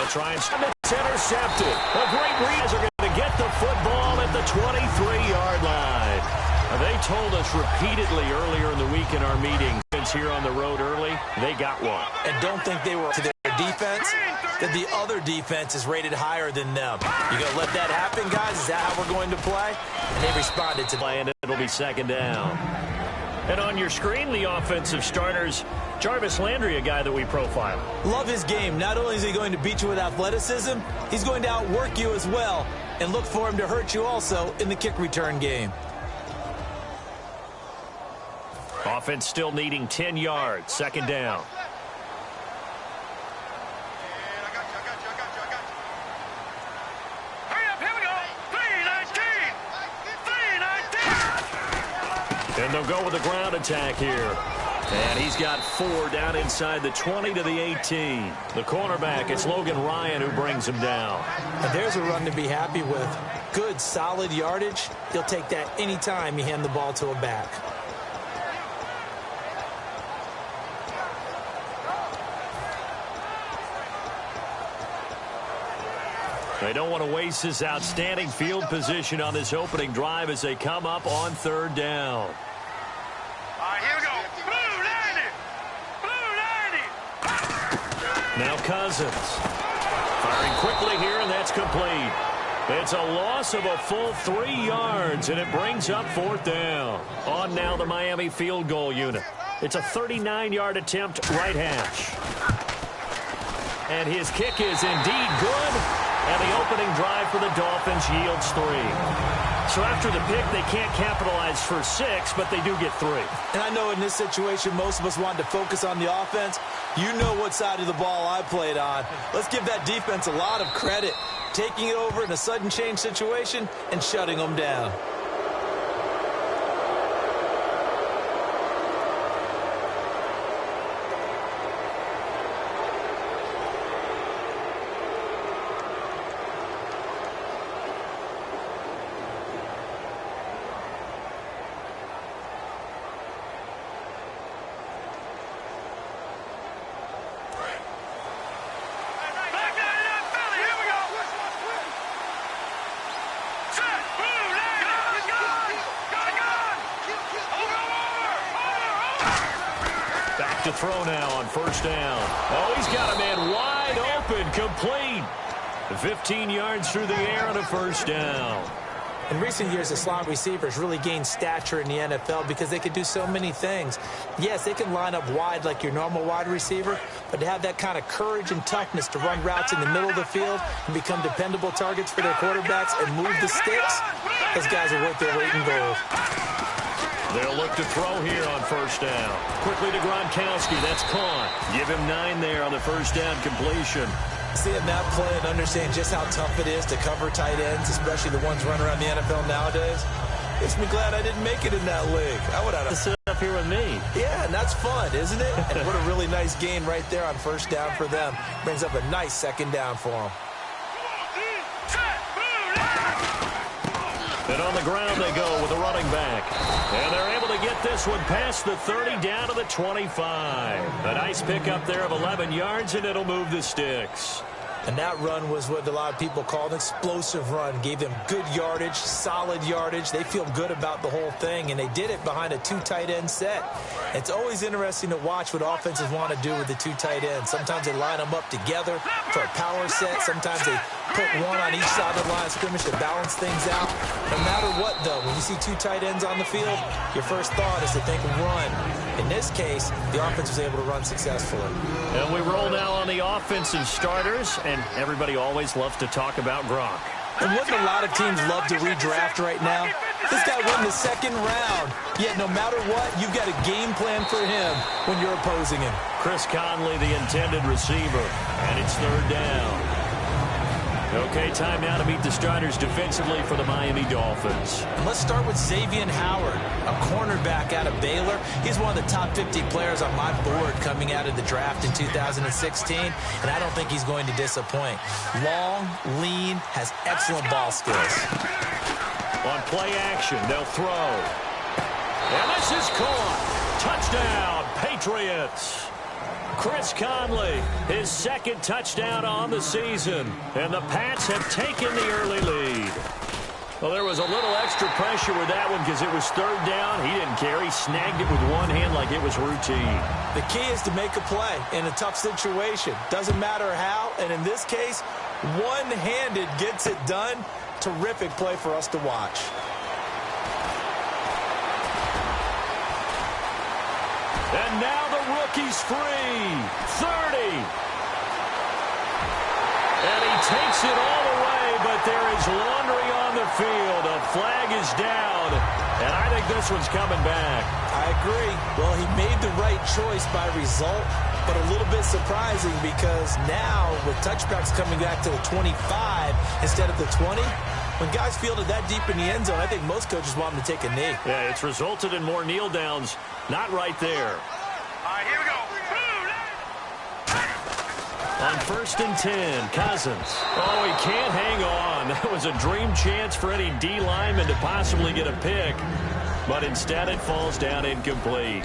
try and it's intercepted. A great read as they're going to get the football at the 23-yard line. They told us repeatedly earlier in the week in our meeting, since here on the road early, they got one. And don't think they were to their defense, that the other defense is rated higher than them. You going to let that happen, guys? Is that how we're going to play? And they responded to play, and it'll be second down. And on your screen, the offensive starters, Jarvis Landry, a guy that we profile. Love his game. Not only is he going to beat you with athleticism, he's going to outwork you as well. And look for him to hurt you also in the kick return game. Offense still needing 10 yards. Second down. And they'll go with a ground attack here. And he's got 4 down inside the 20 to the 18. The cornerback, it's Logan Ryan who brings him down. And there's a run to be happy with. Good, solid yardage. He'll take that anytime you hand the ball to a back. They don't want to waste this outstanding field position on this opening drive as they come up on third down. All right, here we go. Blue 90. Blue 90. Now Cousins. Firing quickly here, and that's complete. It's a loss of a full 3 yards, and it brings up fourth down. On now the Miami field goal unit. It's a 39-yard attempt, right hash. And his kick is indeed good. And the opening drive for the Dolphins yields 3. So after the pick, they can't capitalize for 6, but they do get 3. And I know in this situation, most of us wanted to focus on the offense. You know what side of the ball I played on. Let's give that defense a lot of credit. Taking it over in a sudden change situation and shutting them down. To throw now on first down. Oh, he's got a man wide open, complete. 15 yards through the air on a first down. In recent years, the slot receivers really gained stature in the NFL because they could do so many things. Yes, they can line up wide like your normal wide receiver, but to have that kind of courage and toughness to run routes in the middle of the field and become dependable targets for their quarterbacks and move the sticks, those guys are worth their weight in gold. They'll look to throw here on first down. Quickly to Gronkowski. That's caught. Give him 9 there on the first down completion. Seeing that play and understand just how tough it is to cover tight ends, especially the ones running around the NFL nowadays, makes me glad I didn't make it in that league. I would have to sit up here with me. Yeah, and that's fun, isn't it? And what a really nice gain right there on first down for them. Brings up a nice second down for them. And on the ground they go with a running back. And they're able to get this one past the 30 down to the 25. A nice pickup there of 11 yards, and it'll move the sticks. And that run was what a lot of people call an explosive run. Gave them good yardage, solid yardage. They feel good about the whole thing, and they did it behind a 2 tight end set. It's always interesting to watch what offenses want to do with the 2 tight ends. Sometimes they line them up together for a power set. Sometimes they put one on each side of the line of scrimmage to balance things out. No matter what, though, when you see 2 tight ends on the field, your first thought is to think run. In this case, the offense was able to run successfully. And we roll now on the offensive starters, and everybody always loves to talk about Gronk. And wouldn't a lot of teams love to redraft right now? This guy won the second round. Yet no matter what, you've got a game plan for him when you're opposing him. Chris Conley, the intended receiver, and it's third down. Okay, time now to meet the starters defensively for the Miami Dolphins. And let's start with Xavier Howard, a cornerback out of Baylor. He's one of the top 50 players on my board coming out of the draft in 2016, and I don't think he's going to disappoint. Long, lean, has excellent ball skills. On play action, they'll throw. And this is caught. Touchdown, Patriots. Chris Conley, his second touchdown on the season. And the Pats have taken the early lead. Well, there was a little extra pressure with that one because it was third down. He didn't care. He snagged it with one hand like it was routine. The key is to make a play in a tough situation. Doesn't matter how, and in this case, one-handed gets it done. Terrific play for us to watch. And now the rookie's free. 30. And he takes it all the way, but there is laundry on the field. A flag is down, and I think this one's coming back. I agree. Well, he made the right choice by result, but a little bit surprising because now with touchbacks coming back to the 25 instead of the 20, when guys field it that deep in the end zone, I think most coaches want them to take a knee. Yeah, it's resulted in more kneel downs. Not right there. All right, here we go. On 1st and 10, Cousins. Oh, he can't hang on. That was a dream chance for any D lineman to possibly get a pick, but instead it falls down incomplete.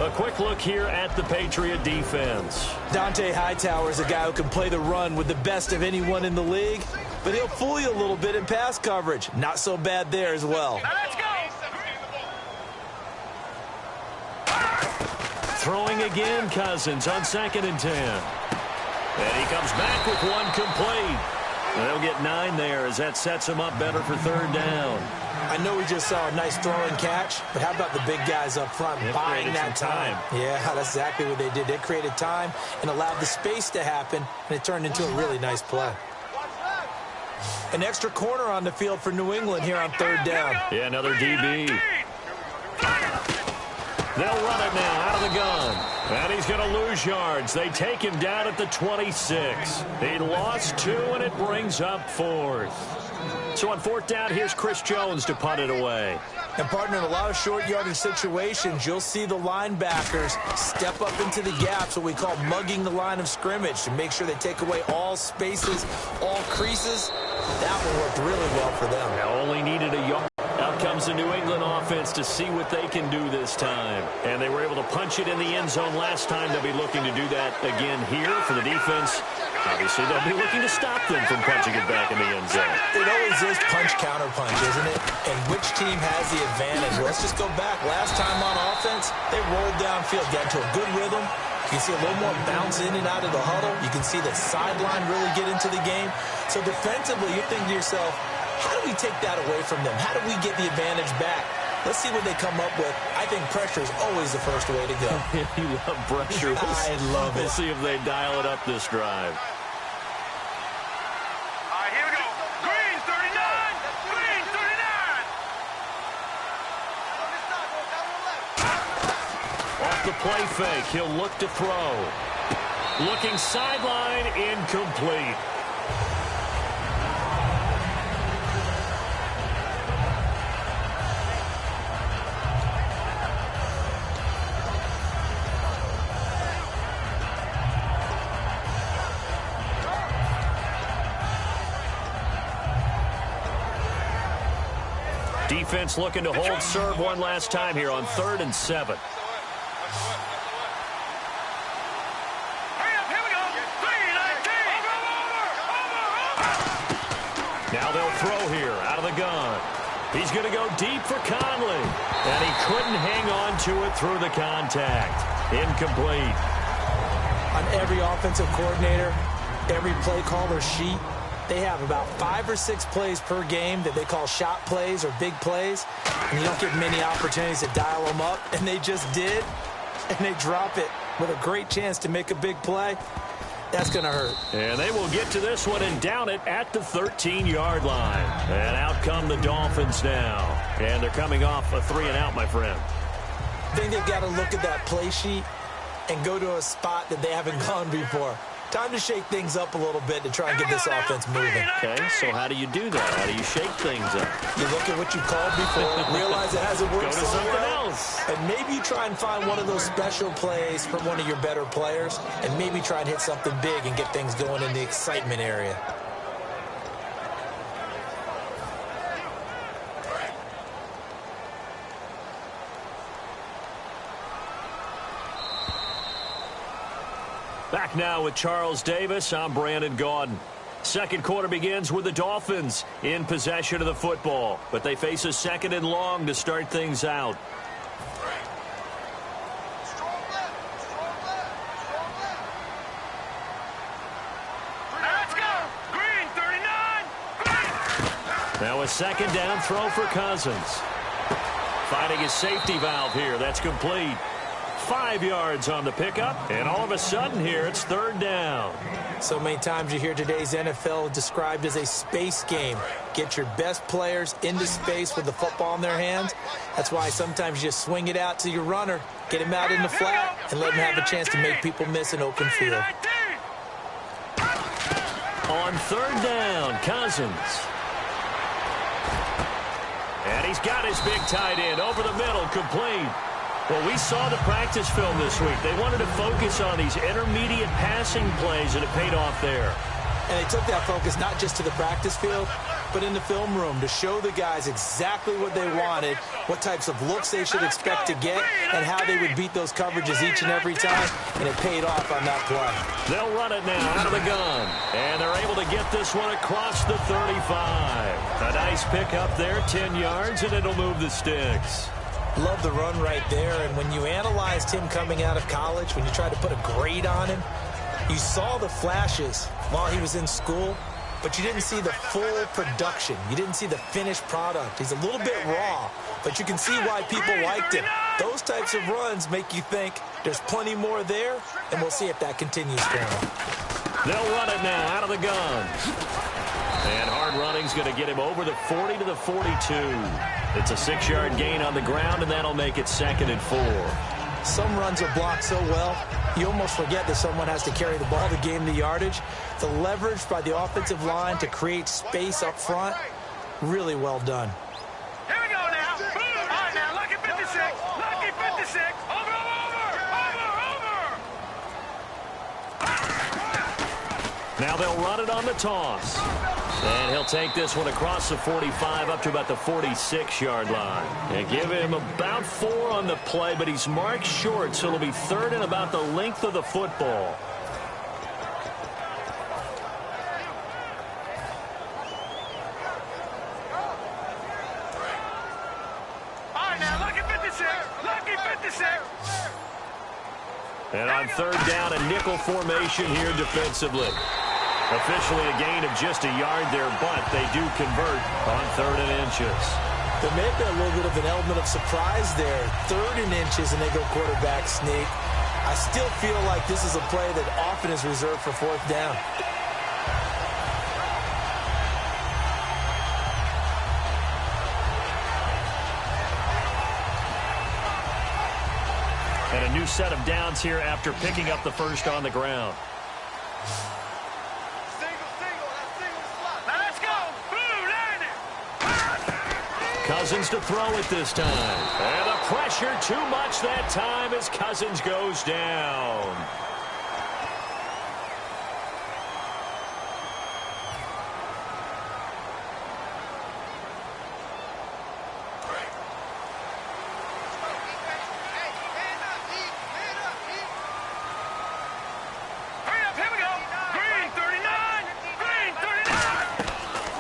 A quick look here at the Patriot defense. Dante Hightower is a guy who can play the run with the best of anyone in the league, but he'll fool you a little bit in pass coverage. Not so bad there as well. Now let's go. Throwing again, Cousins on 2nd and 10. And he comes back with one complete. And they'll get 9 there as that sets him up better for 3rd down. I know we just saw a nice throwing catch, but how about the big guys up front buying that time? Yeah, that's exactly what they did. They created time and allowed the space to happen, and it turned into a really nice play. An extra corner on the field for New England here on 3rd down. Yeah, another DB. They'll run it now out of the gun. And he's going to lose yards. They take him down at the 26. He lost 2, and it brings up 4th. So on 4th down, here's Chris Jones to punt it away. And, partner, in a lot of short yardage situations, you'll see the linebackers step up into the gaps, what we call mugging the line of scrimmage, to make sure they take away all spaces, all creases. That one worked really well for them. Now only needed a yard. Out comes the New England offense to see what they can do this time. And they were able to punch it in the end zone last time. They'll be looking to do that again here for the defense. Obviously, they'll be looking to stop them from punching it back in the end zone. It always is punch-counter-punch, isn't it? And which team has the advantage? Well, let's just go back. Last time on offense, they rolled downfield, got into a good rhythm. You can see a little more bounce in and out of the huddle. You can see the sideline really get into the game. So defensively, you're thinking to yourself, how do we take that away from them? How do we get the advantage back? Let's see what they come up with. I think pressure is always the first way to go. You love pressure. I love it. We'll see if they dial it up this drive. All right, here we go. Green 39. Green 39. Off the play fake, he'll look to throw. Looking sideline, incomplete. Defense looking to hold serve one last time here on 3rd and 7. Now they'll throw here out of the gun. He's going to go deep for Conley. And he couldn't hang on to it through the contact. Incomplete. On every offensive coordinator, every play caller sheet, they have about 5 or 6 plays per game that they call shot plays or big plays. And you don't get many opportunities to dial them up. And they just did. And they drop it with a great chance to make a big play. That's going to hurt. And they will get to this one and down it at the 13-yard line. And out come the Dolphins now. And they're coming off a 3-and-out, my friend. I think they've got to look at that play sheet and go to a spot that they haven't gone before. Time to shake things up a little bit to try and get this offense moving. Okay, so how do you do that? How do you shake things up? You look at what you called before, realize it hasn't worked Go to so something well, else. and maybe you try and find one of those special plays from one of your better players, and maybe try and hit something big and get things going in the excitement area. Back now with Charles Davis. I'm Brandon Gaudin. Second quarter begins with the Dolphins in possession of the football, but they face a second and long to start things out. Let's go. Green, 39. Green. Now a second down throw for Cousins. Finding his safety valve here. That's complete. 5 yards on the pickup, and all of a sudden here it's third down. So many times you hear today's NFL described as a space game. Get your best players into space with the football in their hands. That's why sometimes you just swing it out to your runner, get him out in the flat, and let him have a chance to make people miss an open field. On third down, Cousins. And he's got his big tight end over the middle, complete. Well, we saw the practice film this week. They wanted to focus on these intermediate passing plays, and it paid off there. And they took that focus not just to the practice field, but in the film room to show the guys exactly what they wanted, what types of looks they should expect to get, and how they would beat those coverages each and every time, and it paid off on that play. They'll run it now out of the gun, and they're able to get this one across the 35. A nice pick up there, 10 yards, and it'll move the sticks. Love the run right there, and when you analyzed him coming out of college, when you tried to put a grade on him, you saw the flashes while he was in school, but you didn't see the full production. You didn't see the finished product. He's a little bit raw, but you can see why people liked him. Those types of runs make you think there's plenty more there, and we'll see if that continues for him. They'll run it now out of the gun. And hard running's going to get him over the 40 to the 42. It's a 6-yard gain on the ground, and that'll make it 2nd and 4. Some runs are blocked so well, you almost forget that someone has to carry the ball to gain the yardage. The leverage by the offensive line to create space up front, really well done. Here we go now. All right, now, lucky 56. Lucky 56. Over. Now they'll run it on the toss. And he'll take this one across the 45 up to about the 46-yard line. And give him about 4 on the play, but he's marked short, so it'll be third and about the length of the football. All right, now, lucky 56. Lucky 56. And on third down, a nickel formation here defensively. Officially a gain of just a yard there, but they do convert on 3rd and inches. There may have been a little bit of an element of surprise there. 3rd and inches, and they go quarterback sneak. I still feel like this is a play that often is reserved for 4th down. And a new set of downs here after picking up the first on the ground. Cousins to throw it this time. And the pressure too much that time as Cousins goes down.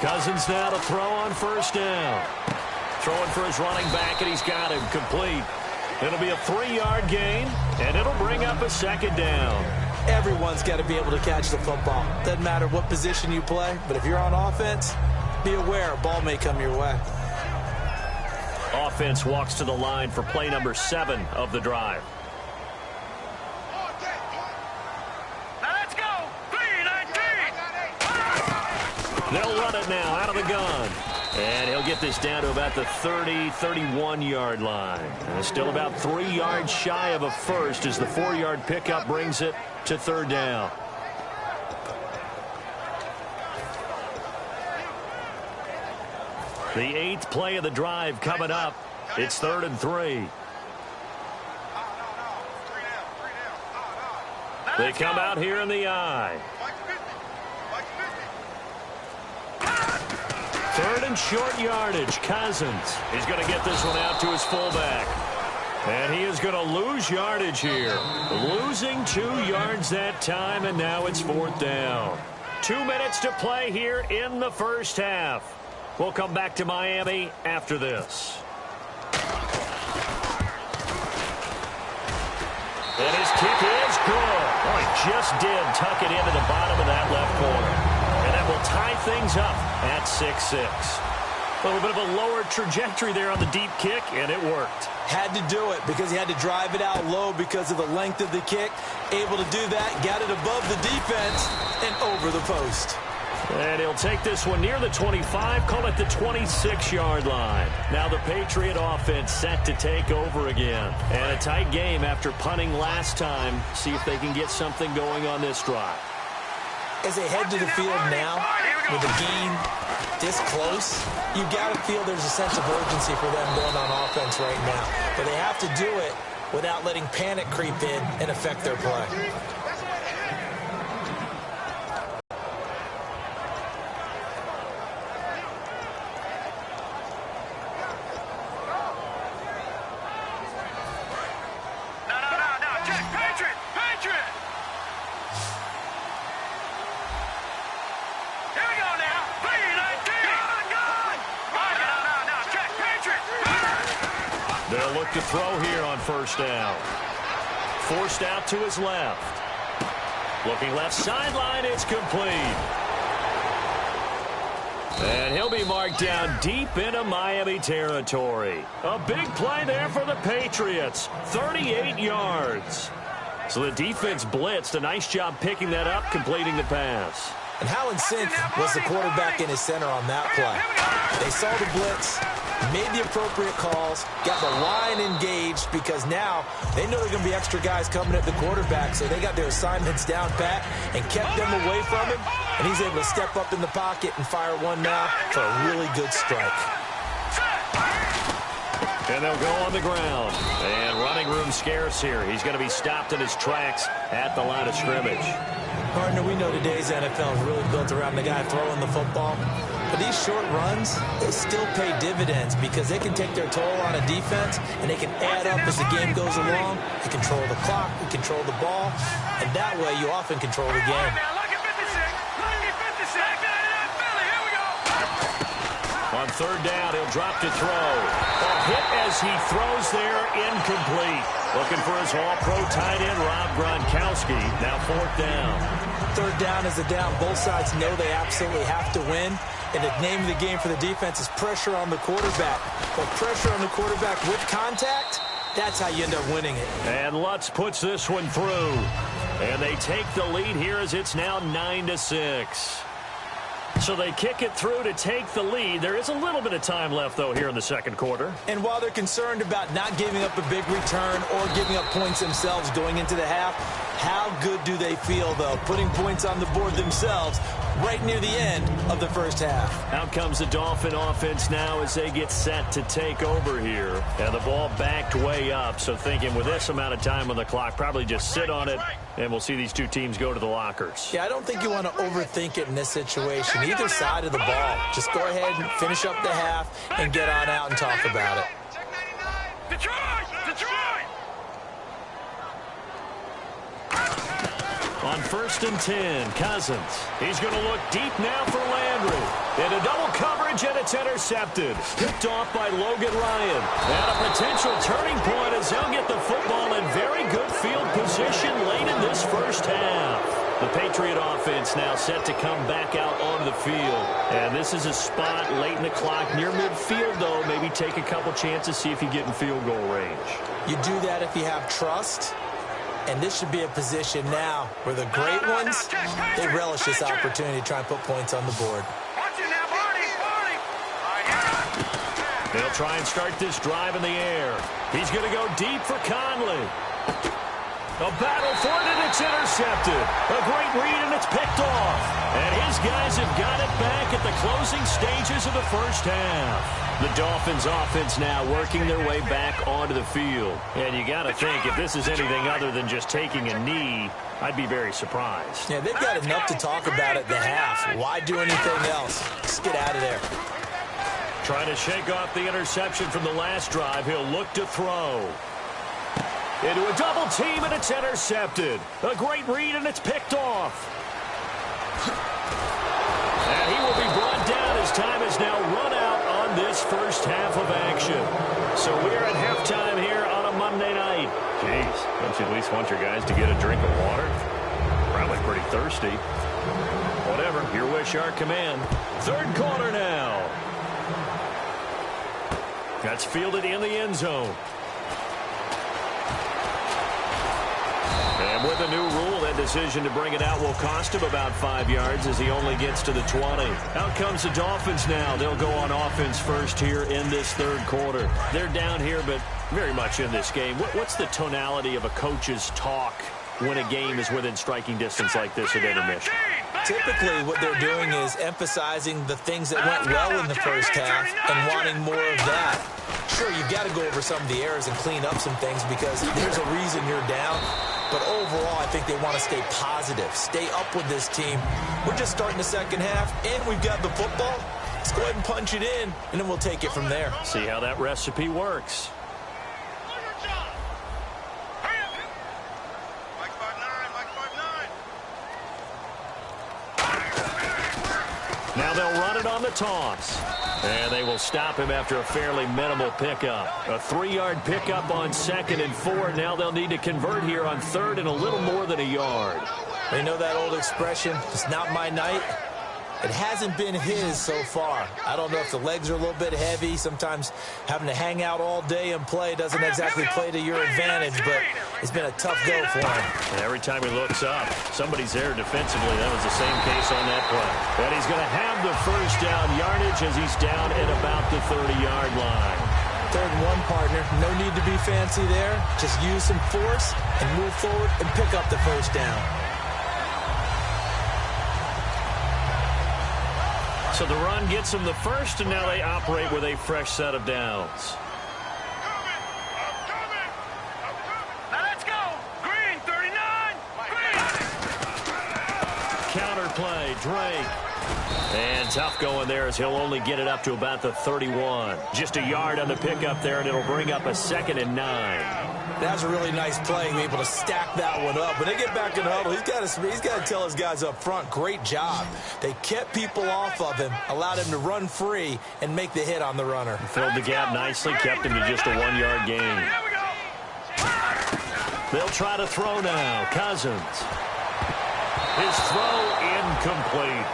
Cousins now to throw on first down. Throwing for his running back, and he's got him complete. It'll be a 3-yard gain, and it'll bring up a 2nd down. Everyone's got to be able to catch the football. Doesn't matter what position you play, but if you're on offense, be aware a ball may come your way. Offense walks to the line for play number 7 of the drive. Let's go. 3-19. They'll run it now out of the gun. And he'll get this down to about the 30, 31-yard line. And still about 3 yards shy of a first as the 4-yard pickup brings it to 3rd down. The 8th play of the drive coming up. It's 3rd and 3. They come out here in the I. 3rd and short yardage. Cousins. He's going to get this one out to his fullback. And he is going to lose yardage here. Losing 2 yards that time, and now it's 4th down. 2 minutes to play here in the first half. We'll come back to Miami after this. And his kick is good. Oh, he just did tuck it into the bottom of that left corner. And that will tie things up at 6-6. A little bit of a lower trajectory there on the deep kick, and it worked. Had to do it because he had to drive it out low because of the length of the kick. Able to do that, got it above the defense and over the post. And he'll take this one near the 25, call it the 26-yard line. Now the Patriot offense set to take over again. And a tight game after punting last time. See if they can get something going on this drive. As they head to the field now, with the game this close, you got to feel there's a sense of urgency for them going on offense right now. But they have to do it without letting panic creep in and affect their play. They'll look to throw here on 1st down. Forced out to his left. Looking left sideline, it's complete. And he'll be marked down deep into Miami territory. A big play there for the Patriots. 38 yards. So the defense blitzed. A nice job picking that up, completing the pass. And how in sync was the quarterback in his center on that play? They saw the blitz, made the appropriate calls, got the line engaged because now they know there are going to be extra guys coming at the quarterback, so they got their assignments down pat and kept them away from him, and he's able to step up in the pocket and fire one now for a really good strike. And they'll go on the ground. And running room scarce here. He's going to be stopped in his tracks at the line of scrimmage. Partner, we know today's NFL is really built around the guy throwing the football. But these short runs, they still pay dividends because they can take their toll on a defense and they can add up as the game goes along. They control the clock, they control the ball, and that way you often control the game. On 3rd down, he'll drop to throw. A hit as he throws there, incomplete. Looking for his all-pro tight end, Rob Gronkowski. Now 4th down. 3rd down is a down. Both sides know they absolutely have to win. And the name of the game for the defense is pressure on the quarterback. But pressure on the quarterback with contact, that's how you end up winning it. And Lutz puts this one through. And they take the lead here as it's now 9-6. So they kick it through to take the lead. There is a little bit of time left, though, here in the 2nd quarter. And while they're concerned about not giving up a big return or giving up points themselves going into the half, how good do they feel, though, putting points on the board themselves right near the end of the first half? Out comes the Dolphin offense now as they get set to take over here. And the ball backed way up, so thinking with this amount of time on the clock, probably just sit on it, and we'll see these two teams go to the lockers. Yeah, I don't think you want to overthink it in this situation. Either side of the ball. Just go ahead and finish up the half and get on out and talk about it. Detroit! On 1st and 10, Cousins. He's going to look deep now for Landry. Into double coverage, and it's intercepted. Picked off by Logan Ryan. And a potential turning point as he'll get the football in very good field position late in this first half. The Patriot offense now set to come back out onto the field. And this is a spot late in the clock near midfield, though. Maybe take a couple chances, see if you get in field goal range. You do that if you have trust. And this should be a position now where the great ones, they relish this opportunity to try and put points on the board. They'll try and start this drive in the air. He's going to go deep for Conley. A battle for it, and it's intercepted. A great read, and it's picked off. And his guys have got it back at the closing stages of the first half. The Dolphins offense now working their way back onto the field. And you got to think, if this is anything other than just taking a knee, I'd be very surprised. Yeah, they've got enough to talk about at the half. Why do anything else? Just get out of there. Trying to shake off the interception from the last drive. He'll look to throw. Into a double team, and it's intercepted. A great read, and it's picked off. And he will be brought down as time is now run out on this first half of action. So we're at halftime here on a Monday night. Jeez, don't you at least want your guys to get a drink of water? Probably pretty thirsty. Whatever, your wish, our command. Third quarter now. That's fielded in the end zone. And with a new rule, that decision to bring it out will cost him about 5 yards as he only gets to the 20. Out comes the Dolphins now. They'll go on offense first here in this third quarter. They're down here, but very much in this game. What's the tonality of a coach's talk when a game is within striking distance like this at intermission? Typically, what they're doing is emphasizing the things that went well in the first half and wanting more of that. Sure, you've got to go over some of the errors and clean up some things because there's a reason you're down. But overall, I think they want to stay positive, stay up with this team. We're just starting the second half, and we've got the football. Let's go ahead and punch it in, and then we'll take it from there. See how that recipe works. Now they'll run it on the toss. And they will stop him after a fairly minimal pickup. A 3-yard pickup on 2nd and 4. Now they'll need to convert here on 3rd and a little more than a yard. You know that old expression, it's not my night? It hasn't been his so far. I don't know if the legs are a little bit heavy. Sometimes having to hang out all day and play doesn't exactly play to your advantage, but it's been a tough go for him. And every time he looks up, somebody's there defensively. That was the same case on that play. And he's going to have the first down yardage as he's down at about the 30-yard line. 3rd and 1, partner. No need to be fancy there. Just use some force and move forward and pick up the first down. So the run gets them the first, and now they operate with a fresh set of downs. Now let's go. Green, 39. Green. Counter play, Drake. And tough going there as he'll only get it up to about the 31. Just a yard on the pickup there, and it'll bring up a 2nd and 9. That was a really nice play, able to stack that one up. When they get back in the huddle, he's got to tell his guys up front, great job. They kept people off of him, allowed him to run free, and make the hit on the runner. Filled the gap nicely, kept him to just a 1-yard gain. They'll try to throw now. Cousins. His throw incomplete.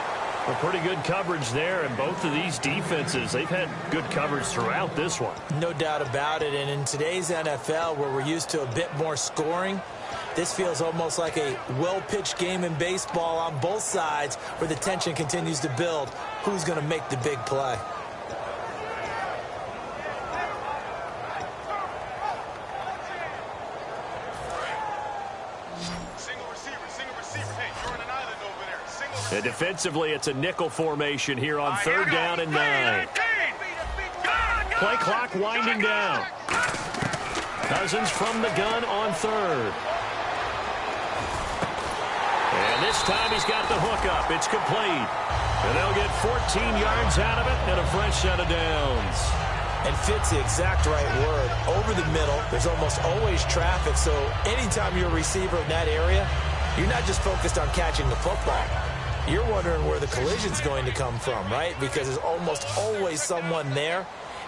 A pretty good coverage there, and both of these defenses, they've had good coverage throughout this one. No doubt about it, and in today's NFL, where we're used to a bit more scoring, this feels almost like a well-pitched game in baseball on both sides where the tension continues to build. Who's going to make the big play? And defensively, it's a nickel formation here on 3rd down and 9. Play clock winding down. Cousins from the gun on 3rd. And this time he's got the hook up. It's complete. And they'll get 14 yards out of it and a fresh set of downs. And fit's the exact right word. Over the middle, there's almost always traffic, so anytime you're a receiver in that area, you're not just focused on catching the football. You're wondering where the collision's going to come from, right? Because there's almost always someone there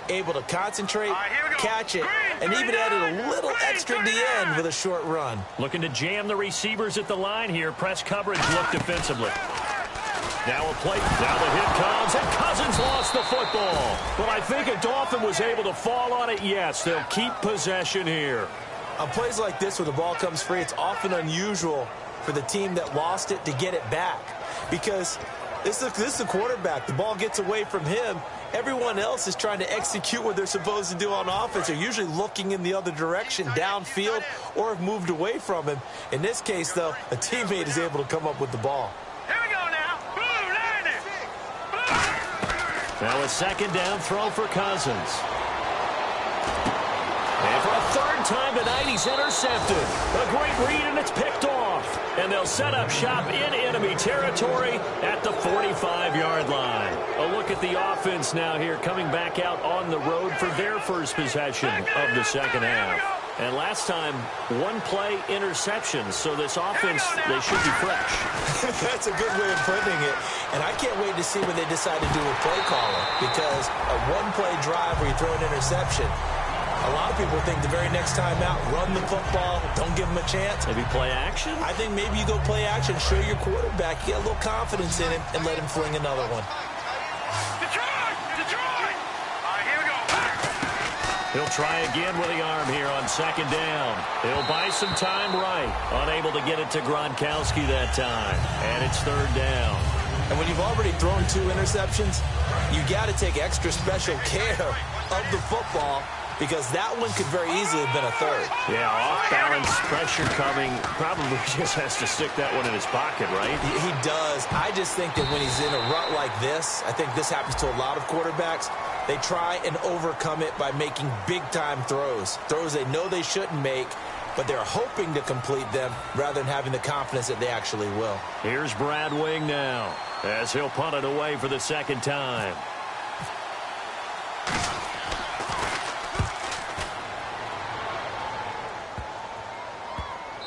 able to concentrate, catch it, and even added a little extra at the end with a short run. Looking to jam the receivers at the line here. Press coverage look defensively. Now a play. Now the hit comes, and Cousins lost the football. But I think if Dolphin was able to fall on it, yes, they'll keep possession here. On plays like this where the ball comes free, it's often unusual for the team that lost it to get it back. Because this is a quarterback. The ball gets away from him. Everyone else is trying to execute what they're supposed to do on offense. They're usually looking in the other direction, downfield, or have moved away from him. In this case, though, a teammate is able to come up with the ball. Here we go now. Blue, landing. Blue. Now a 2nd down throw for Cousins. And for a 3rd time tonight, he's intercepted. A great read, and it's picked off. And they'll set up shop in enemy territory at the 45-yard line. A look at the offense now here, coming back out on the road for their first possession of the second half. And last time, one-play interception. So this offense, they should be fresh. That's a good way of putting it. And I can't wait to see what they decide to do with play calling, because a one-play drive where you throw an interception, a lot of people think the very next time out, run the football, don't give them a chance. Maybe play action? I think maybe you go play action, show your quarterback, you get a little confidence in him, and let him fling another one. He'll try again with the arm here on second down. He'll buy some time right. Unable to get it to Gronkowski that time. And it's third down. And when you've already thrown 2 interceptions, you got to take extra special care of the football, because that one could very easily have been a third. Yeah, off-balance, pressure coming. Probably just has to stick that one in his pocket, right? He does. I just think that when he's in a rut like this, I think this happens to a lot of quarterbacks, they try and overcome it by making big-time throws. Throws they know they shouldn't make, but they're hoping to complete them rather than having the confidence that they actually will. Here's Brad Wing now, as he'll punt it away for the second time.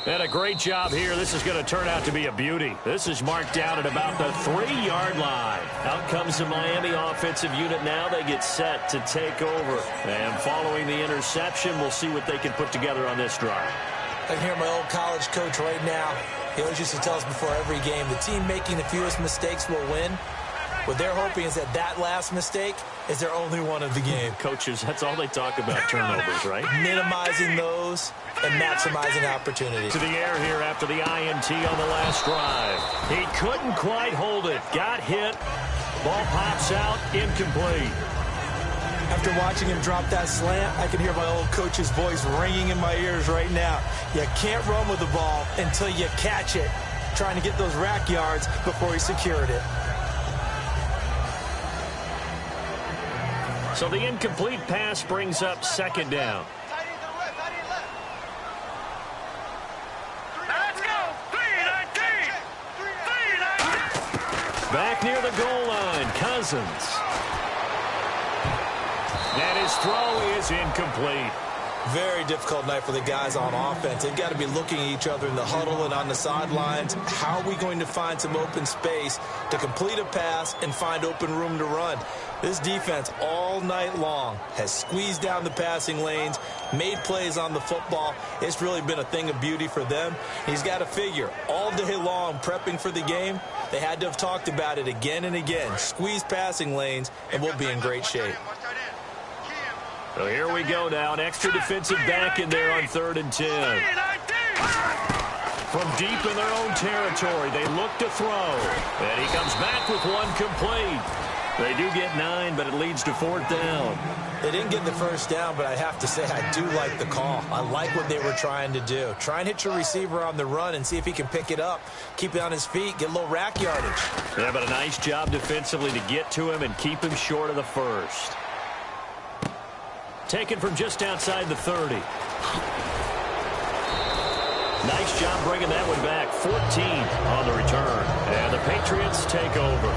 And a great job here. This is going to turn out to be a beauty. This is marked down at about the 3-yard line. Out comes the Miami offensive unit now. They get set to take over. And following the interception, we'll see what they can put together on this drive. I can hear my old college coach right now. He always used to tell us before every game, the team making the fewest mistakes will win. What they're hoping is that last mistake is their only one of the game. Coaches, that's all they talk about, turnovers, right? Minimizing those and maximizing opportunity. To the air here after the INT on the last drive. He couldn't quite hold it. Got hit. Ball pops out. Incomplete. After watching him drop that slant, I can hear my old coach's voice ringing in my ears right now. You can't run with the ball until you catch it. Trying to get those rack yards before he secured it. So the incomplete pass brings up second down. Let's go! 3-19! Back near the goal line, Cousins. And his throw is incomplete. Very difficult night for the guys on offense. They've got to be looking at each other in the huddle and on the sidelines. How are we going to find some open space to complete a pass and find open room to run? This defense all night long has squeezed down the passing lanes, made plays on the football. It's really been a thing of beauty for them. He's got to figure all day long prepping for the game, they had to have talked about it again and again. Squeeze passing lanes, and we'll be in great shape. So here we go now. An extra defensive back in there on 3rd and 10. From deep in their own territory, they look to throw. And he comes back with one complete. They do get 9, but it leads to 4th down. They didn't get the first down, but I have to say I do like the call. I like what they were trying to do. Try and hit your receiver on the run and see if he can pick it up, keep it on his feet, get a little rack yardage. Yeah, but a nice job defensively to get to him and keep him short of the first. Taken from just outside the 30. Nice job bringing that one back. 14 on the return. And the Patriots take over.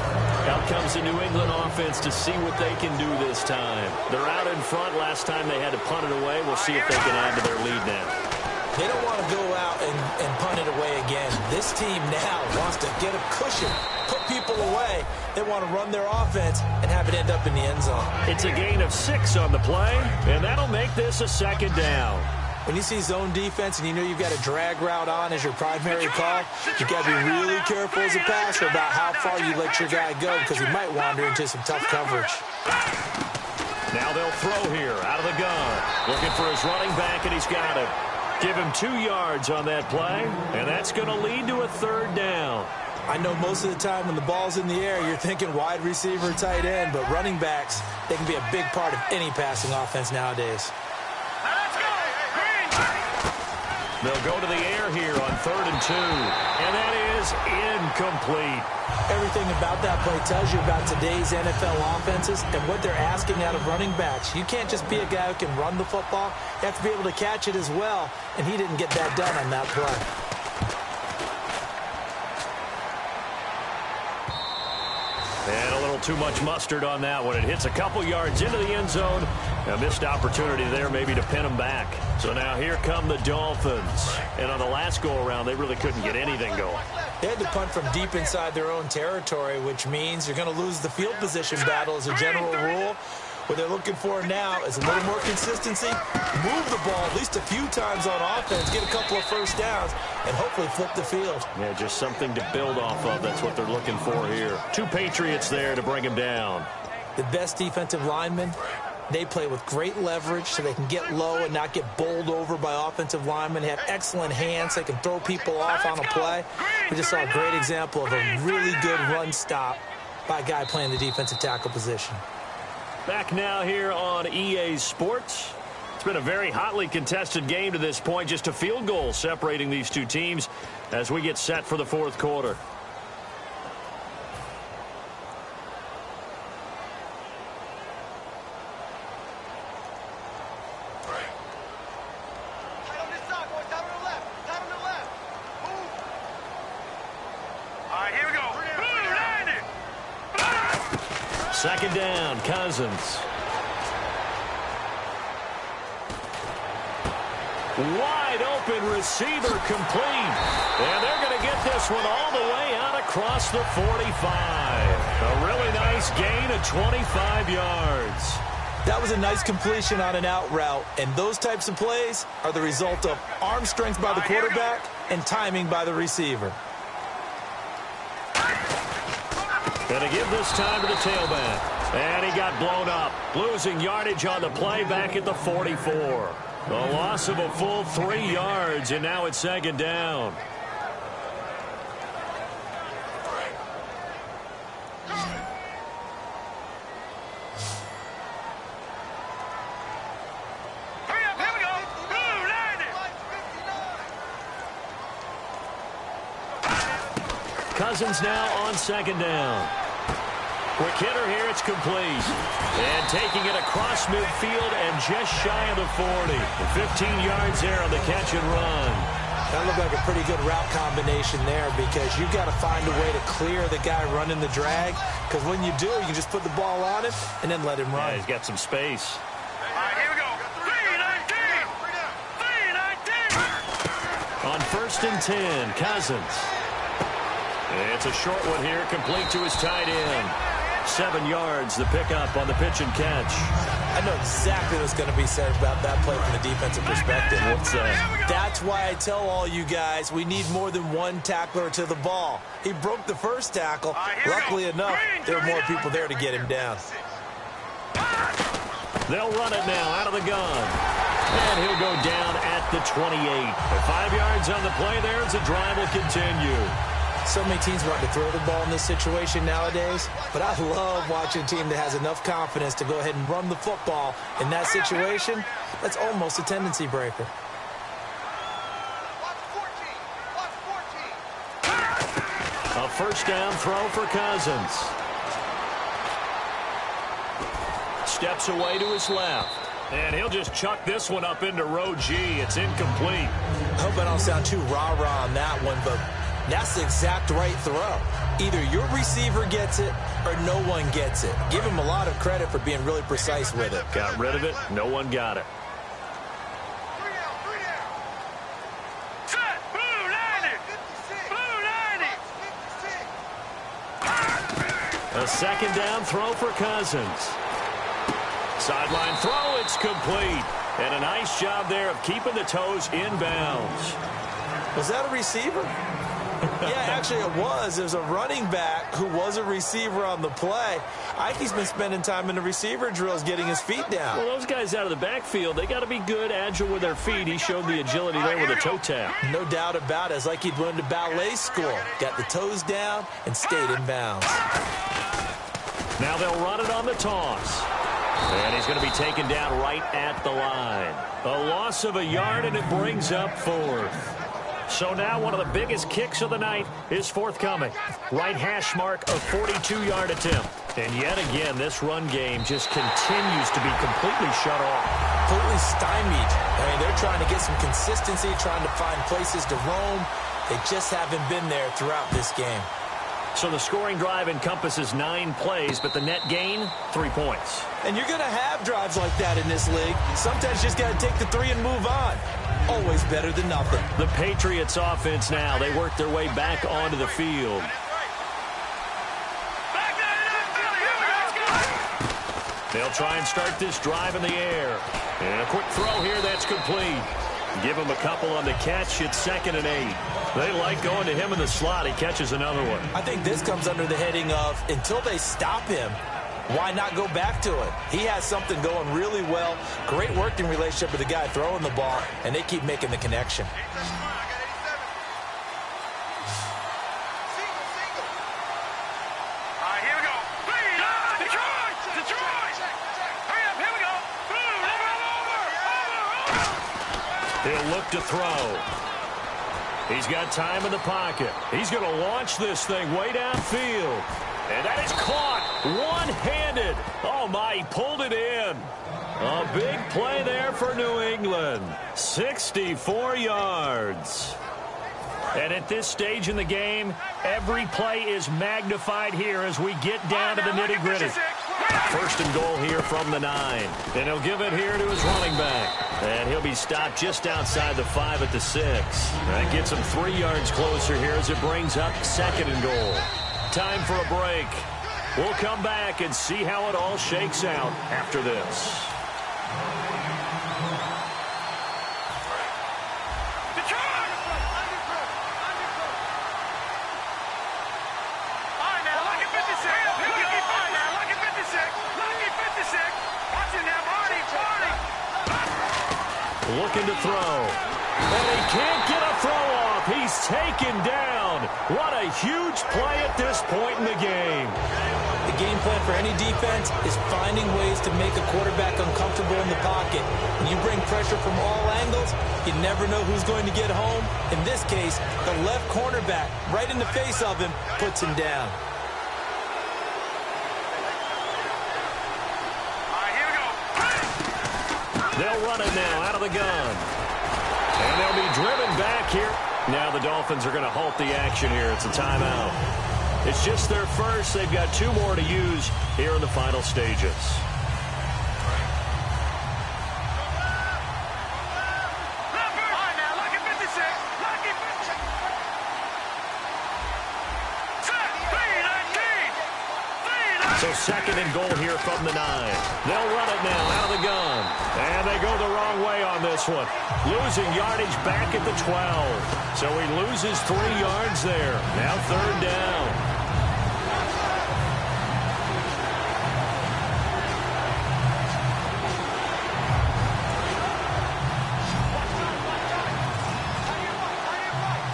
Out comes the New England offense to see what they can do this time. They're out in front. Last time they had to punt it away. We'll see if they can add to their lead now. They don't want to go out and punt it away again. This team now wants to get a cushion, put people away. They want to run their offense and have it end up in the end zone. It's a gain of 6 on the play, and that'll make this a second down. When you see zone defense and you know you've got a drag route on as your primary call, you've got to be really careful as a passer about how far you let your guy go, because he might wander into some tough coverage. Now they'll throw here out of the gun. Looking for his running back, and he's got him. Give him 2 yards on that play, and that's going to lead to a 3rd down. I know most of the time when the ball's in the air, you're thinking wide receiver, tight end, but running backs, they can be a big part of any passing offense nowadays. They'll go to the air here on 3rd and 2, and that is incomplete. Everything about that play tells you about today's NFL offenses and what they're asking out of running backs. You can't just be a guy who can run the football. You have to be able to catch it as well, and he didn't get that done on that play. And a little too much mustard on that one. It hits a couple yards into the end zone. A missed opportunity there maybe to pin them back. So now here come the Dolphins. And on the last go-around, they really couldn't get anything going. They had to punt from deep inside their own territory, which means you're going to lose the field position battle as a general rule. What they're looking for now is a little more consistency, move the ball at least a few times on offense, get a couple of first downs, and hopefully flip the field. Yeah, just something to build off of. That's what they're looking for here. 2 Patriots there to bring him down. The best defensive linemen, they play with great leverage so they can get low and not get bowled over by offensive linemen. They have excellent hands. They can throw people off on a play. We just saw a great example of a really good run stop by a guy playing the defensive tackle position. Back now here on EA Sports. It's been a very hotly contested game to this point. Just a field goal separating these two teams as we get set for the fourth quarter. Second down, Cousins. Wide open receiver complete. And they're going to get this one all the way out across the 45. A really nice gain of 25 yards. That was a nice completion on an out route, and those types of plays are the result of arm strength by the quarterback and timing by the receiver. Going to give this time to the tailback. And he got blown up. Losing yardage on the play back at the 44. The loss of a full 3 yards, and now it's second down. Cousins now on second down. Quick hitter here, it's complete. And taking it across midfield and just shy of the 40. 15 yards there on the catch and run. That looked like a pretty good route combination there because you've got to find a way to clear the guy running the drag. Because when you do, you can just put the ball on him and then let him run. Yeah, he's got some space. All right, here we go. 3-19. 3-19. On first and 10, Cousins. It's a short one here, complete to his tight end. 7 yards, the pickup on the pitch and catch. I know exactly what's going to be said about that play from the defensive perspective. What's that? That's why I tell all you guys we need more than one tackler to the ball. He broke the first tackle. Luckily enough, there were more people there to get him down. They'll run it now out of the gun. And he'll go down at the 28. 5 yards on the play there as the drive will continue. So many teams want to throw the ball in this situation nowadays, but I love watching a team that has enough confidence to go ahead and run the football. In that situation, that's almost a tendency breaker. A first down throw for Cousins. Steps away to his left. And he'll just chuck this one up into row G. It's incomplete. I hope I don't sound too rah-rah on that one, but that's the exact right throw. Either your receiver gets it or no one gets it. Give him a lot of credit for being really precise with it. Got rid of it. No one got it. Set. Blue 90. Blue 90. A second down throw for Cousins. Sideline throw. It's complete. And a nice job there of keeping the toes inbounds. Was that a receiver? Yeah, actually it was. There's a running back who was a receiver on the play. Ikey's been spending time in the receiver drills getting his feet down. Well, those guys out of the backfield, they got to be good, agile with their feet. He showed the agility there with a toe tap. No doubt about it. It's like he'd learned to ballet school. Got the toes down and stayed in bounds. Now they'll run it on the toss. And he's going to be taken down right at the line. A loss of a yard, and it brings up fourth. So now one of the biggest kicks of the night is forthcoming. Right hash mark of 42-yard attempt. And yet again, this run game just continues to be completely shut off. Completely stymied. I mean, they're trying to get some consistency, trying to find places to roam. They just haven't been there throughout this game. So the scoring drive encompasses 9 plays, but the net gain, 3 points. And you're going to have drives like that in this league. Sometimes you just got to take the 3 and move on. Always better than nothing. The Patriots offense now. They work their way back onto the field. They'll try and start this drive in the air. And a quick throw here, that's complete. Give him a couple on the catch. It's 2nd and 8. They like going to him in the slot. He catches another one. I think this comes under the heading of until they stop him, why not go back to it? He has something going really well. Great working relationship with the guy throwing the ball, and they keep making the connection. He'll look to throw. He's got time in the pocket. He's going to launch this thing way downfield. And that is caught one-handed. Oh, my, he pulled it in. A big play there for New England. 64 yards. And at this stage in the game, every play is magnified here as we get down to the nitty-gritty. 1st and goal here from the 9. And he'll give it here to his running back. And he'll be stopped just outside the 5 at the 6. That gets him 3 yards closer here as it brings up 2nd and goal. Time for a break. We'll come back and see how it all shakes out after this. Looking to throw. And he can't get a throw off. He's taken down. What a huge play at this point in the game. The game plan for any defense is finding ways to make a quarterback uncomfortable in the pocket. When you bring pressure from all angles, you never know who's going to get home. In this case, the left cornerback, right in the face of him, puts him down. They'll run it now out of the gun. And they'll be driven back here. Now the Dolphins are going to halt the action here. It's a timeout. It's just their first. They've got 2 more to use here in the final stages. So 2nd and goal here from the 9. They'll run it now out of the gun. And they go the wrong way on this one. Losing yardage back at the 12. So he loses 3 yards there. Now 3rd down.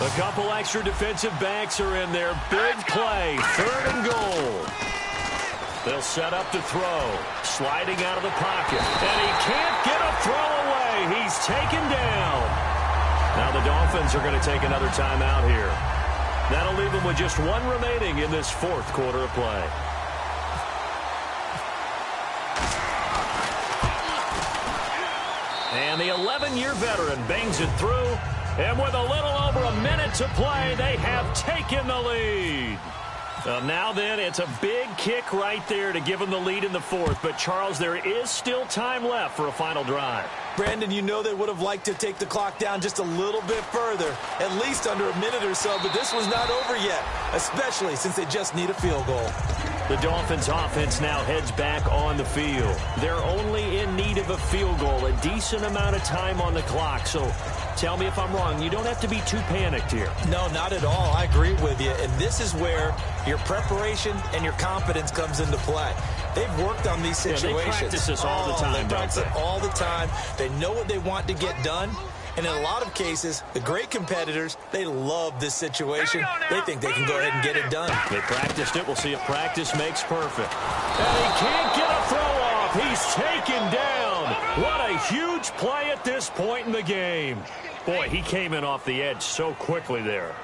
A couple extra defensive backs are in there. Big play. 3rd and goal. They'll set up to throw. Sliding out of the pocket. And he can't get a throw away. He's taken down. Now the Dolphins are going to take another timeout here. That'll leave them with just 1 remaining in this 4th quarter of play. And the 11-year veteran bangs it through. And with a little over a minute to play, they have taken the lead. Now then, it's a big kick right there to give them the lead in the 4th. But, Charles, there is still time left for a final drive. Brandon, you know they would have liked to take the clock down just a little bit further, at least under a minute or so, but this was not over yet, especially since they just need a field goal. The Dolphins offense now heads back on the field. They're only in need of a field goal, a decent amount of time on the clock. So tell me if I'm wrong. You don't have to be too panicked here. No, not at all. I agree with you. And this is where your preparation and your confidence comes into play. They've worked on these situations. Yeah, they practice this all the time, They practice it all the time. They know what they want to get done. And in a lot of cases, the great competitors, they love this situation. They think they can go ahead and get it done. They practiced it. We'll see if practice makes perfect. And he can't get a throw off. He's taken down. What a huge play at this point in the game. Boy, he came in off the edge so quickly there.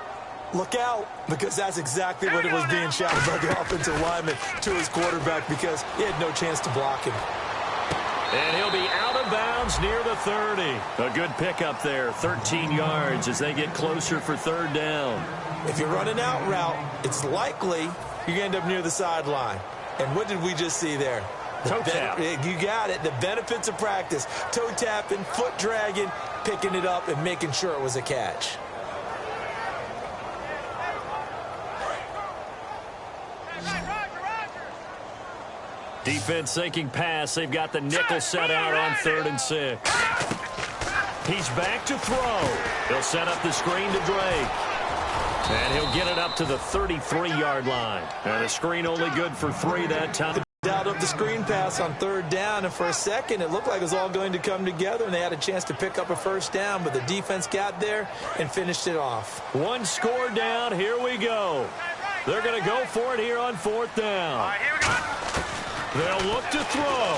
Look out, because that's exactly what it was being shouted by the offensive lineman to his quarterback because he had no chance to block him. And he'll be out of bounds near the 30. A good pickup there, 13 yards as they get closer for third down. If you're running out route, it's likely you're going to end up near the sideline. And what did we just see there? Toe tap. You got it. The benefits of practice. Toe tapping, foot dragging, picking it up, and making sure it was a catch. Defense sinking pass. They've got the nickel set out on 3rd and 6. He's back to throw. He'll set up the screen to Drake. And he'll get it up to the 33-yard line. And the screen only good for 3 that time. Out of the screen pass on 3rd down, and for a second it looked like it was all going to come together and they had a chance to pick up a first down, but the defense got there and finished it off. 1 score down. Here we go. They're going to go for it here on 4th down. All right, here we go. They'll look to throw.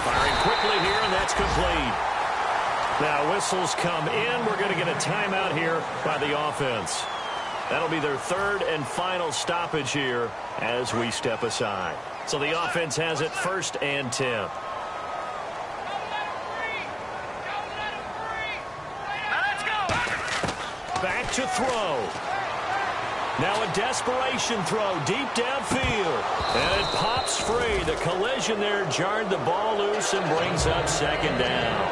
Firing quickly here, and that's complete. Now whistles come in. We're going to get a timeout here by the offense. That'll be their 3rd and final stoppage here as we step aside. So the offense has it 1st and 10. Now let's go. Back to throw. Now a desperation throw deep downfield. And it pops free. The collision there jarred the ball loose and brings up 2nd down.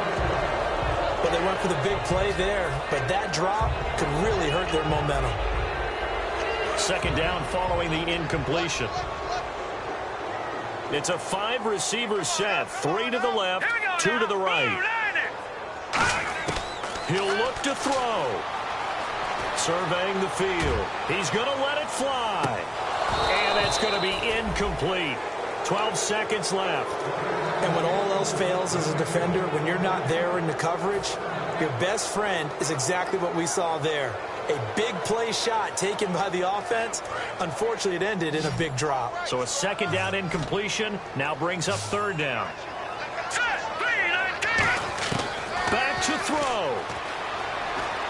But they went for the big play there, but that drop could really hurt their momentum. 2nd down following the incompletion. It's a 5-receiver set. 3 to the left, 2 to the right. He'll look to throw. Surveying the field. He's going to let it fly. And it's going to be incomplete. 12 seconds left. And when all else fails as a defender, when you're not there in the coverage, your best friend is exactly what we saw there. A big play shot taken by the offense. Unfortunately, it ended in a big drop. So a 2nd down incompletion now brings up 3rd down. Back to throw.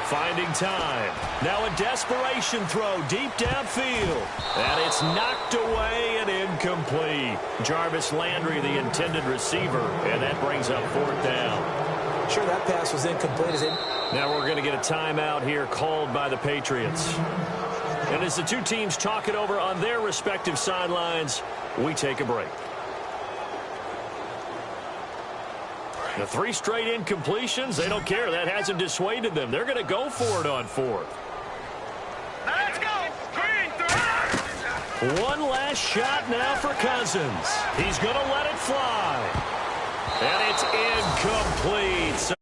Finding time. Now a desperation throw deep downfield. And it's knocked away and incomplete. Jarvis Landry, the intended receiver. And that brings up 4th down. Sure, that pass was incomplete. Now we're going to get a timeout here called by the Patriots. And as the two teams talk it over on their respective sidelines, we take a break. The 3 straight incompletions, they don't care. That hasn't dissuaded them. They're going to go for it on 4th. Now let's go. Green through. One last shot now for Cousins. He's going to let it fly. And it's incomplete.